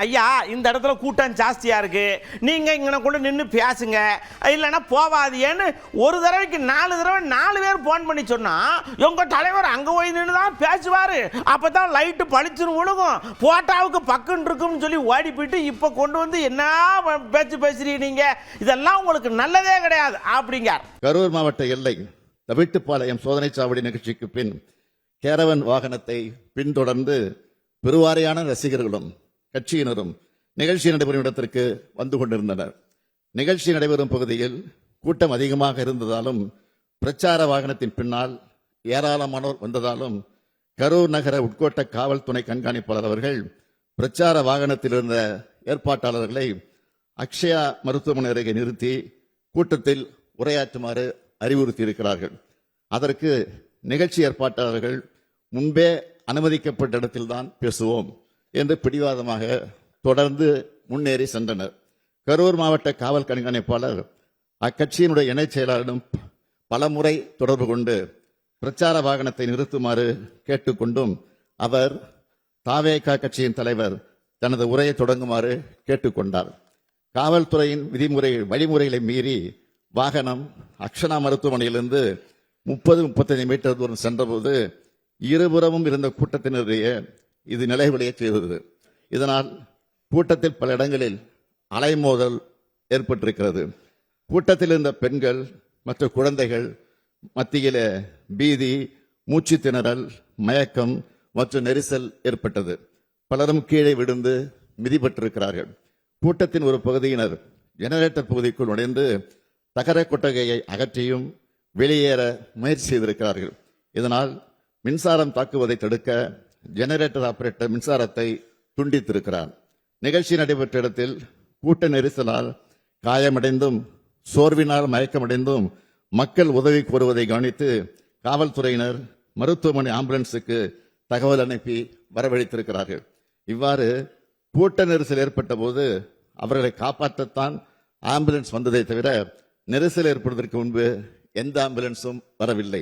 ஐயா இந்த இடத்துல கூட்டம் ஜாஸ்தியா இருக்கு, நீங்க இங்க கூட நின்று பேசுங்க, இல்லைன்னா போவாதியேன்னு ஒரு தடவைக்கு 4 தடவை 4 பேர் போன் பண்ணி சொன்னா உங்க தலைவர் அங்க போய் நின்று தான் பேசுவாரு, அப்பதான் லைட்டு பளிச்சுன்னு விழுகும், போட்டாவுக்கு பக்குன்னு இருக்கும்னு சொல்லி ஓடி போயிட்டு இப்ப கொண்டு வந்து என்ன பேச்சு பேசுறீங்க நீங்க, இதெல்லாம் உங்களுக்கு நல்லதே கிடையாது அப்படிங்க. கரூர் மாவட்ட எல்லை தவிட்டுப்பாளையம் சோதனை சாவடி நிகழ்ச்சிக்கு பின் கேரவன் வாகனத்தை பின்தொடர்ந்து பெருவாரியான ரசிகர்களும் கட்சியினரும் நிகழ்ச்சி நடைபெறும் இடத்திற்கு வந்து கொண்டிருந்தனர். நிகழ்ச்சி நடைபெறும் பகுதியில் கூட்டம் அதிகமாக இருந்ததாலும் பிரச்சார வாகனத்தின் பின்னால் ஏராளமானோர் வந்ததாலும் கரூர் நகர உட்கோட்ட காவல் துணை கண்காணிப்பாளர் அவர்கள் பிரச்சார வாகனத்தில் இருந்த ஏற்பாட்டாளர்களை அக்ஷயா மருத்துவமனை அருகே நிறுத்தி கூட்டத்தில் உரையாற்றுமாறு அறிவுறுத்தி இருக்கிறார்கள். அதற்கு நிகழ்ச்சி ஏற்பாட்டாளர்கள் முன்பே அனுமதிக்கப்பட்ட இடத்தில்தான் பேசுவோம் என்று பிடிவாதமாக தொடர்ந்து முன்னேறி சென்றனர். கரூர் மாவட்ட காவல் கண்காணிப்பாளர் அக்கட்சியினுடைய இணைச் செயலாளரிடம் பலமுறை தொடர்பு கொண்டு பிரச்சார வாகனத்தை நிறுத்துமாறு கேட்டுக்கொண்டும் அவர் தாவேகா கட்சியின் தலைவர் தனது உரையை தொடங்குமாறு கேட்டுக்கொண்டார். காவல்துறையின் வழிமுறைகளை மீறி வாகனம் அக்ஷனா மருத்துவமனையிலிருந்து 30-35 மீட்டர் தூரம் சென்றபோது இருபுறமும் இருந்த கூட்டத்தினரையே இது நிலைகுலைய செய்தது. இதனால் கூட்டத்தில் பல இடங்களில் அலைமோதல் ஏற்பட்டிருக்கிறது. கூட்டத்தில் இருந்த பெண்கள் மற்றும் குழந்தைகள் மத்தியில பீதி, மூச்சு திணறல், மயக்கம் மற்றும் நெரிசல் ஏற்பட்டது. பலரும் கீழே விழுந்து மிதிப்பட்டிருக்கிறார்கள். கூட்டத்தின் ஒரு பகுதியினர் ஜெனரேட்டர் பகுதிக்குள் நுழைந்து தகர கொட்டகையை அகற்றியும் வெளியேற முயற்சி செய்திருக்கிறார்கள். இதனால் மின்சாரம் தாக்குவதை தடுக்க ஜெனரேட்டர் ஆபரேட்டர் மின்சாரத்தை துண்டித்திருக்கிறார். நிகழ்ச்சி நடைபெற்ற இடத்தில் கூட்ட நெரிசலால் காயமடைந்தும் சோர்வினால் மயக்கமடைந்தும் மக்கள் உதவி கோருவதை கவனித்து காவல்துறையினர் மருத்துவமனை ஆம்புலன்ஸுக்கு தகவல் அனுப்பி வரவழைத்திருக்கிறார்கள். இவ்வாறு கூட்ட நெரிசல் ஏற்பட்ட போது அவர்களை காப்பாற்றத்தான் ஆம்புலன்ஸ் வந்ததை தவிர நெரிசல் ஏற்படுவதற்கு முன்பு எந்த ஆம்புலன்ஸும் வரவில்லை.